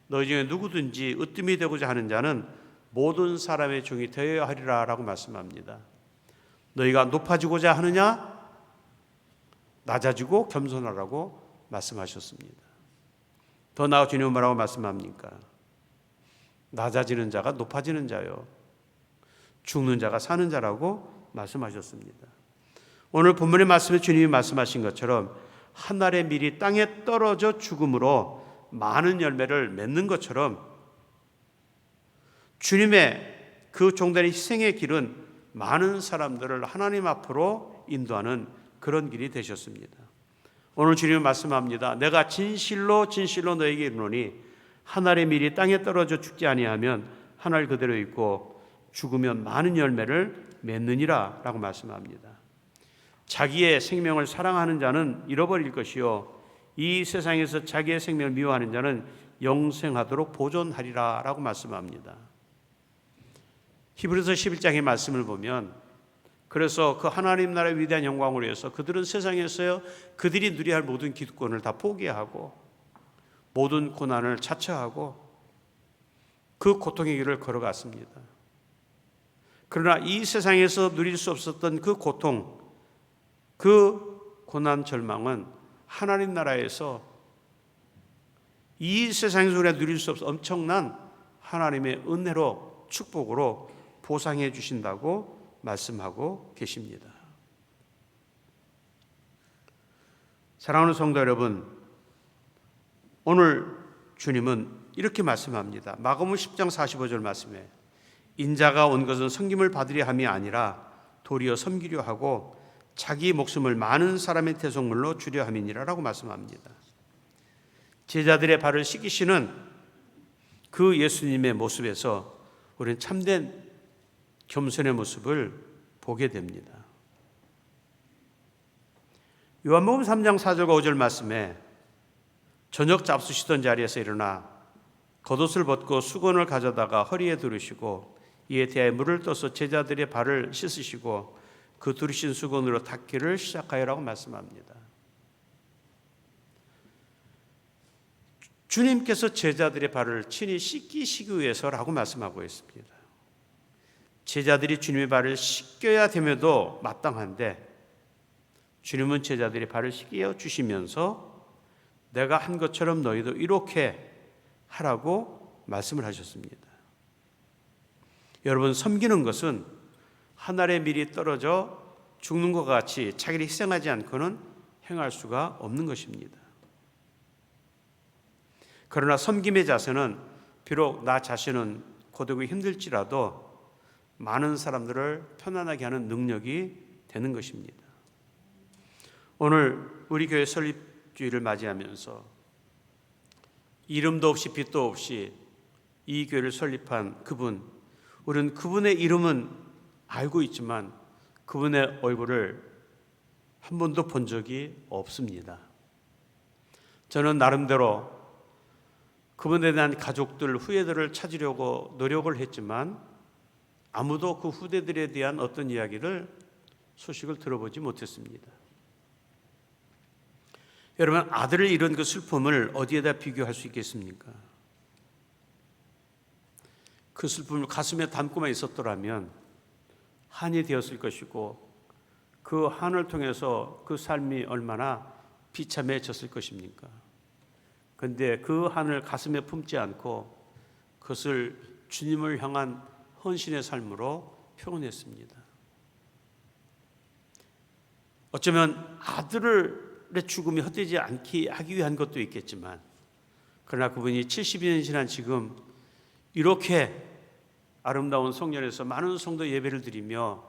너희 중에 누구든지 으뜸이 되고자 하는 자는 모든 사람의 종이 되어야 하리라 라고 말씀합니다. 너희가 높아지고자 하느냐? 낮아지고 겸손하라고 말씀하셨습니다. 더 나아 주님은 뭐라고 말씀합니까? 낮아지는 자가 높아지는 자요, 죽는 자가 사는 자라고 말씀하셨습니다. 오늘 본문의 말씀에 주님이 말씀하신 것처럼 한 알의 밀이 땅에 떨어져 죽음으로 많은 열매를 맺는 것처럼 주님의 그 종단의 희생의 길은 많은 사람들을 하나님 앞으로 인도하는 그런 길이 되셨습니다. 오늘 주님은 말씀합니다. 내가 진실로 진실로 너에게 이르노니 한 알의 밀이 땅에 떨어져 죽지 아니하면 한 알 그대로 있고 죽으면 많은 열매를 맺느니라 라고 말씀합니다. 자기의 생명을 사랑하는 자는 잃어버릴 것이요 이 세상에서 자기의 생명을 미워하는 자는 영생하도록 보존하리라 라고 말씀합니다. 히브리서 11장의 말씀을 보면 그래서 그 하나님 나라의 위대한 영광을 위해서 그들은 세상에서요 그들이 누려야 할 모든 기득권을 다 포기하고 모든 고난을 자처하고 그 고통의 길을 걸어갔습니다. 그러나 이 세상에서 누릴 수 없었던 그 고통, 그 고난 절망은 하나님 나라에서 이 세상에서 우리가 누릴 수 없어 엄청난 하나님의 은혜로 축복으로 보상해 주신다고 말씀하고 계십니다. 사랑하는 성도 여러분, 오늘 주님은 이렇게 말씀합니다. 마가복음 10장 45절 말씀에 인자가 온 것은 섬김을 받으려 함이 아니라 도리어 섬기려 하고 자기 목숨을 많은 사람의 대속물로 주려 함이니라라고 말씀합니다. 제자들의 발을 씻기시는 그 예수님의 모습에서 우리는 참된 겸손의 모습을 보게 됩니다. 요한복음 3장 4절과 5절 말씀에 저녁 잡수시던 자리에서 일어나 겉옷을 벗고 수건을 가져다가 허리에 두르시고 이에 대하여 물을 떠서 제자들의 발을 씻으시고 그 두르신 수건으로 닦기를 시작하여라고 말씀합니다. 주님께서 제자들의 발을 친히 씻기시기 위해서라고 말씀하고 있습니다. 제자들이 주님의 발을 씻겨야 됨에도 마땅한데 주님은 제자들의 발을 씻겨 주시면서 내가 한 것처럼 너희도 이렇게 하라고 말씀을 하셨습니다. 여러분, 섬기는 것은 하늘의 밀이 떨어져 죽는 것과 같이 자기를 희생하지 않고는 행할 수가 없는 것입니다. 그러나 섬김의 자세는 비록 나 자신은 고되고 힘들지라도 많은 사람들을 편안하게 하는 능력이 되는 것입니다. 오늘 우리 교회 설립주일을 맞이하면서 이름도 없이 빛도 없이 이 교회를 설립한 그분, 우리는 그분의 이름은 알고 있지만 그분의 얼굴을 한 번도 본 적이 없습니다. 저는 나름대로 그분에 대한 가족들, 후예들을 찾으려고 노력을 했지만 아무도 그 후대들에 대한 어떤 이야기를, 소식을 들어보지 못했습니다. 여러분, 아들을 잃은 그 슬픔을 어디에다 비교할 수 있겠습니까? 그 슬픔을 가슴에 담고만 있었더라면 한이 되었을 것이고 그 한을 통해서 그 삶이 얼마나 비참해졌을 것입니까? 그런데 그 한을 가슴에 품지 않고 그것을 주님을 향한 헌신의 삶으로 표현했습니다. 어쩌면 아들의 죽음이 헛되지 않게 하기 위한 것도 있겠지만, 그러나 그분이 70년 지난 지금 이렇게 아름다운 성전에서 많은 성도 예배를 드리며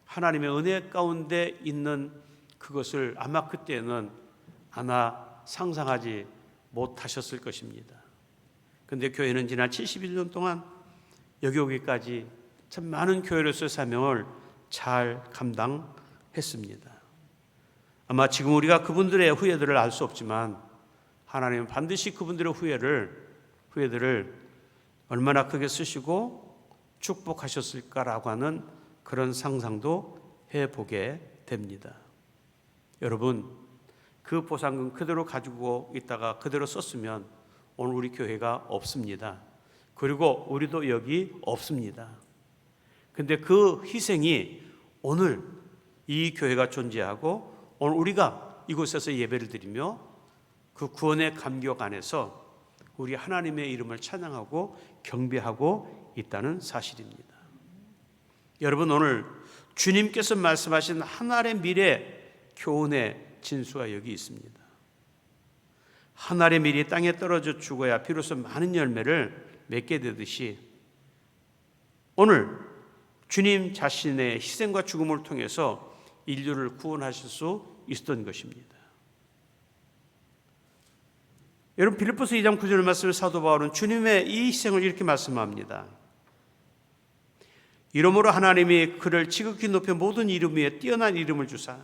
하나님의 은혜 가운데 있는 그것을 아마 그때는 상상하지 못하셨을 것입니다. 그런데 교회는 지난 71년 동안 여기 오기까지 참 많은 교회로서의 사명을 잘 감당했습니다. 아마 지금 우리가 그분들의 후예들을 알 수 없지만 하나님은 반드시 그분들의 후예들을 얼마나 크게 쓰시고 축복하셨을까라고 하는 그런 상상도 해보게 됩니다. 여러분, 그 보상금 그대로 가지고 있다가 그대로 썼으면 오늘 우리 교회가 없습니다. 그리고 우리도 여기 없습니다. 근데 그 희생이 오늘 이 교회가 존재하고 오늘 우리가 이곳에서 예배를 드리며 그 구원의 감격 안에서 우리 하나님의 이름을 찬양하고 경배하고 있다는 사실입니다. 여러분, 오늘 주님께서 말씀하신 하늘의 미래 교훈의 진수가 여기 있습니다. 하늘의 밀이 땅에 떨어져 죽어야 비로소 많은 열매를 맺게 되듯이 오늘 주님 자신의 희생과 죽음을 통해서 인류를 구원하실 수 있었던 것입니다. 여러분, 빌립보서 2장 9절 말씀을 사도 바울은 주님의 이 희생을 이렇게 말씀합니다. 이러므로 하나님이 그를 지극히 높여 모든 이름 위에 뛰어난 이름을 주사.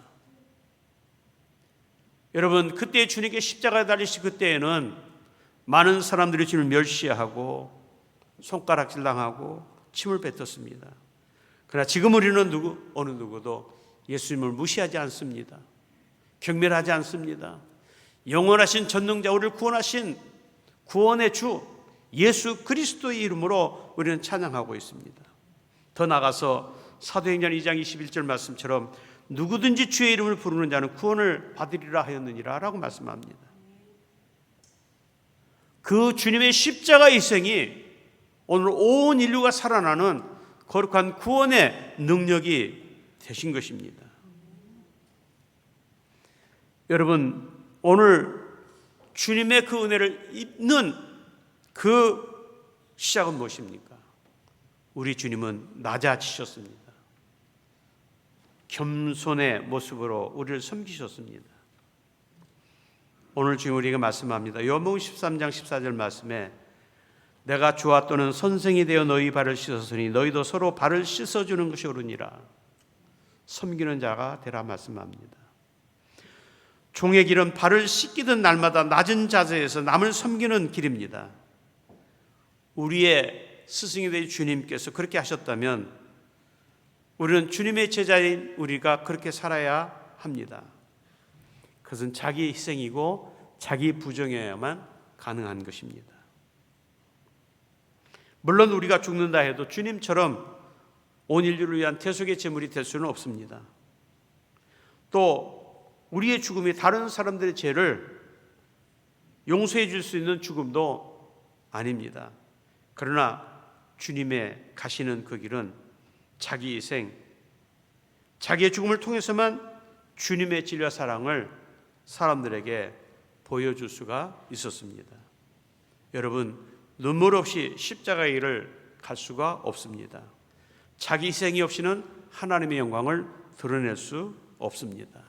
여러분, 그때 주님께 십자가에 달리신 그때에는 많은 사람들이 주님을 멸시하고 손가락질 당하고 침을 뱉었습니다. 그러나 지금 우리는 어느 누구도 예수님을 무시하지 않습니다. 경멸하지 않습니다. 영원하신 전능자, 우리를 구원하신 구원의 주 예수 그리스도의 이름으로 우리는 찬양하고 있습니다. 더 나아가서 사도행전 2장 21절 말씀처럼 누구든지 주의 이름을 부르는 자는 구원을 받으리라 하였느니라 라고 말씀합니다. 그 주님의 십자가 희생이 오늘 온 인류가 살아나는 거룩한 구원의 능력이 되신 것입니다. 여러분, 오늘 주님의 그 은혜를 입는 그 시작은 무엇입니까? 우리 주님은 낮아지셨습니다. 겸손의 모습으로 우리를 섬기셨습니다. 오늘 주님 우리에게 말씀합니다. 요한복음 13장 14절 말씀에 내가 주와 또는 선생이 되어 너희 발을 씻었으니 너희도 서로 발을 씻어주는 것이 옳으니라. 섬기는 자가 되라 말씀합니다. 종의 길은 발을 씻기던 날마다 낮은 자세에서 남을 섬기는 길입니다. 우리의 스승이 되신 주님께서 그렇게 하셨다면 우리는 주님의 제자인 우리가 그렇게 살아야 합니다. 그것은 자기 희생이고 자기 부정해야만 가능한 것입니다. 물론 우리가 죽는다 해도 주님처럼 온 인류를 위한 대속의 제물이 될 수는 없습니다. 또 우리의 죽음이 다른 사람들의 죄를 용서해 줄 수 있는 죽음도 아닙니다. 그러나 주님의 가시는 그 길은 자기 희생, 자기의 죽음을 통해서만 주님의 진리와 사랑을 사람들에게 보여줄 수가 있었습니다. 여러분, 눈물 없이 십자가의 길을 갈 수가 없습니다. 자기 희생이 없이는 하나님의 영광을 드러낼 수 없습니다.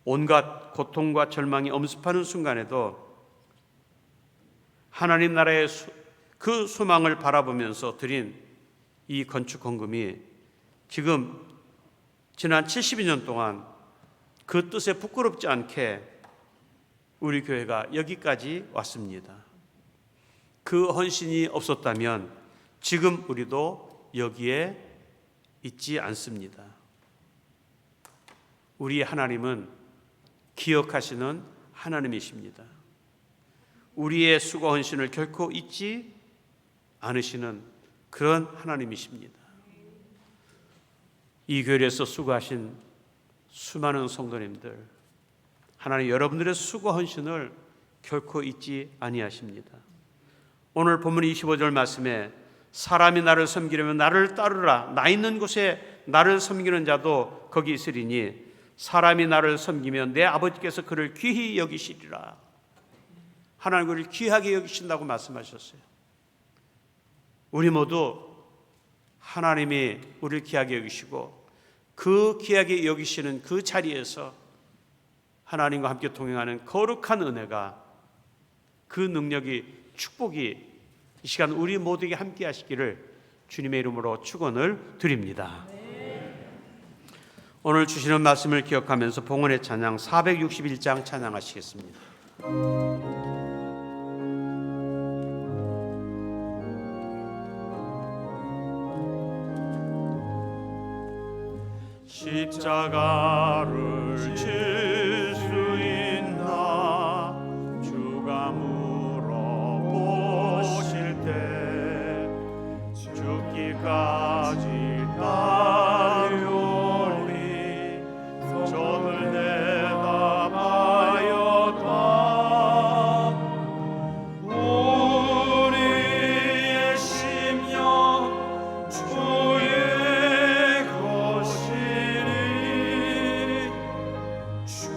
온갖 고통과 절망이 엄습하는 순간에도 하나님 나라의 그 소망을 바라보면서 드린 이 건축 헌금이 지금 지난 72년 동안 그 뜻에 부끄럽지 않게 우리 교회가 여기까지 왔습니다. 그 헌신이 없었다면 지금 우리도 여기에 있지 않습니다. 우리 하나님은 기억하시는 하나님이십니다. 우리의 수고 헌신을 결코 잊지 않으시는 그런 하나님이십니다. 이 교회에서 수고하신 수많은 성도님들, 하나님 여러분들의 수고 헌신을 결코 잊지 아니하십니다. 오늘 본문 25절 말씀에 사람이 나를 섬기려면 나를 따르라. 나 있는 곳에 나를 섬기는 자도 거기 있으리니 사람이 나를 섬기면 내 아버지께서 그를 귀히 여기시리라. 하나님 그를 귀하게 여기신다고 말씀하셨어요. 우리 모두 하나님이 우리를 귀하게 여기시고 그 귀하게 여기시는 그 자리에서 하나님과 함께 동행하는 거룩한 은혜가, 그 능력이, 축복이 이 시간 우리 모두에게 함께 하시기를 주님의 이름으로 축원을 드립니다. 오늘 주시는 말씀을 기억하면서 봉헌의 찬양 461장 찬양하시겠습니다. 십자가를 질 수 있나 주가 물어보실 때 죽기까지 따르오리 저를 내다봐였다 우리의 심령 주의 것이니 주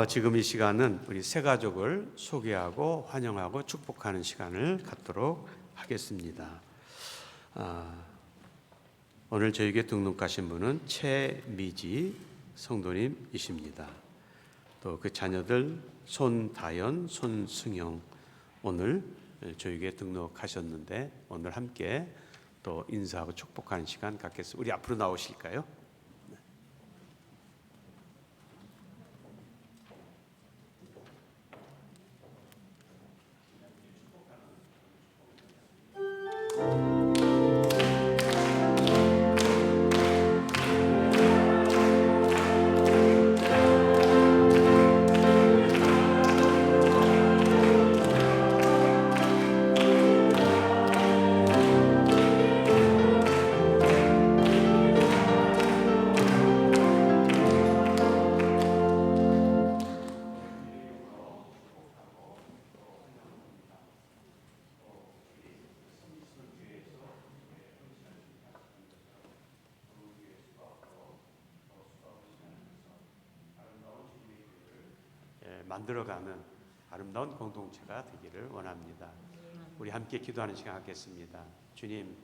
지금 이 시간은 우리 새 가족을 소개하고 환영하고 축복하는 시간을 갖도록 하겠습니다. 오늘 저에게 등록하신 분은 최미지 성도님이십니다. 또 그 자녀들 손다연, 손승영 오늘 저에게 등록하셨는데 오늘 함께 또 인사하고 축복하는 시간 갖겠습니다. 우리 앞으로 나오실까요? 만들어가는 아름다운 공동체가 되기를 원합니다. 우리 함께 기도하는 시간 갖겠습니다. 주님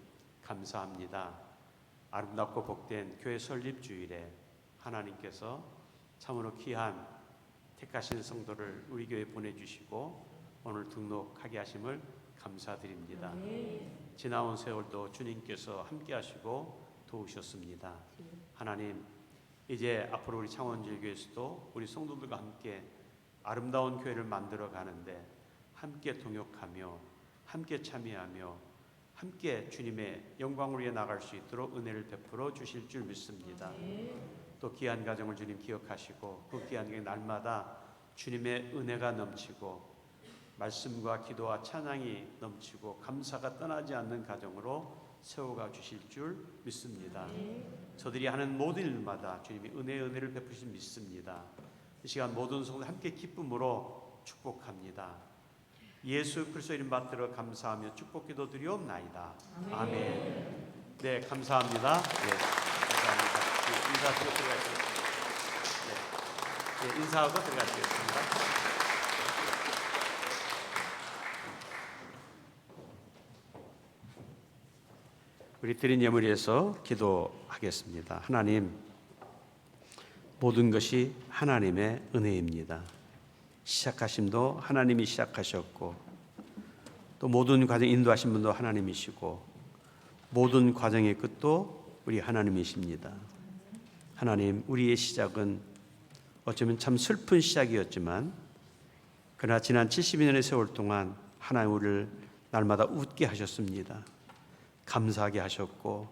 감사합니다. 아름답고 복된 교회 설립 주일에 하나님께서 참으로 귀한 택하신 성도를 우리 교회에 보내주시고 오늘 등록하게 하심을 감사드립니다. 지나온 세월도 주님께서 함께 하시고 도우셨습니다. 하나님 이제 앞으로 우리 창원제일교회에서도 우리 성도들과 함께 아름다운 교회를 만들어 가는데 함께 동역하며 함께 참여하며 함께 주님의 영광을 위해 나갈 수 있도록 은혜를 베풀어 주실 줄 믿습니다. 또 귀한 가정을 주님 기억하시고 그 귀한 가정 날마다 주님의 은혜가 넘치고 말씀과 기도와 찬양이 넘치고 감사가 떠나지 않는 가정으로 세워가 주실 줄 믿습니다. 저들이 하는 모든 일마다 주님이 은혜를 베푸신 믿습니다. 이 시간 모든 성도 함께 기쁨으로 축복합니다. 예수 그리스도 이름 받들어 감사하며 축복기도 드리옵나이다. 아멘. 네, 감사합니다. 네, 감사합니다. 네, 인사하고 들어가시겠습니다. 네, 인사하고 들어가시겠습니다. 우리 드린 예물 위해서 기도하겠습니다. 하나님, 모든 것이 하나님의 은혜입니다. 시작하심도 하나님이 시작하셨고 또 모든 과정 인도하신 분도 하나님이시고 모든 과정의 끝도 우리 하나님이십니다. 하나님, 우리의 시작은 어쩌면 참 슬픈 시작이었지만 그러나 지난 72년의 세월 동안 하나님 우리를 날마다 웃게 하셨습니다. 감사하게 하셨고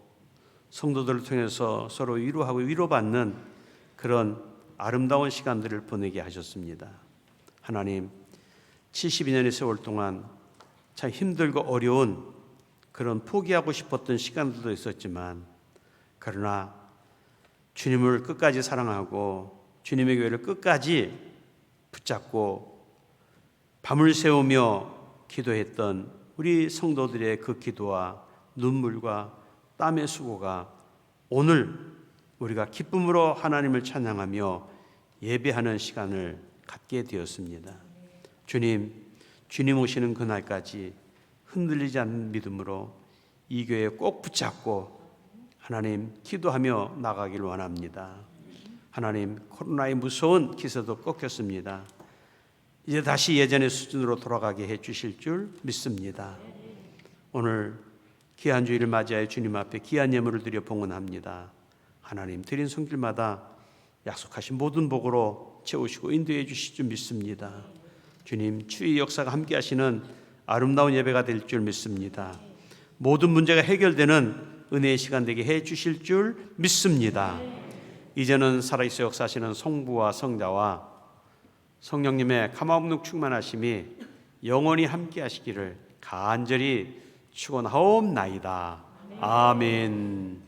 성도들을 통해서 서로 위로하고 위로받는 그런 아름다운 시간들을 보내게 하셨습니다. 하나님, 72년의 세월 동안 참 힘들고 어려운 그런 포기하고 싶었던 시간들도 있었지만 그러나 주님을 끝까지 사랑하고 주님의 교회를 끝까지 붙잡고 밤을 새우며 기도했던 우리 성도들의 그 기도와 눈물과 땀의 수고가 오늘 우리가 기쁨으로 하나님을 찬양하며 예배하는 시간을 갖게 되었습니다. 주님 오시는 그날까지 흔들리지 않는 믿음으로 이 교회에 꼭 붙잡고 하나님 기도하며 나가기를 원합니다. 하나님, 코로나의 무서운 기세도 꺾였습니다. 이제 다시 예전의 수준으로 돌아가게 해주실 줄 믿습니다. 오늘 귀한 주일을 맞이하여 주님 앞에 귀한 예물을 드려 봉헌합니다. 하나님, 드린 손길마다 약속하신 모든 복으로 채우시고 인도해 주실 줄 믿습니다. 주님, 주의 역사가 함께 하시는 아름다운 예배가 될 줄 믿습니다. 모든 문제가 해결되는 은혜의 시간 되게 해 주실 줄 믿습니다. 이제는 살아있어 역사하시는 성부와 성자와 성령님의 가마없는 충만하심이 영원히 함께 하시기를 간절히 축원하옵나이다. 아멘.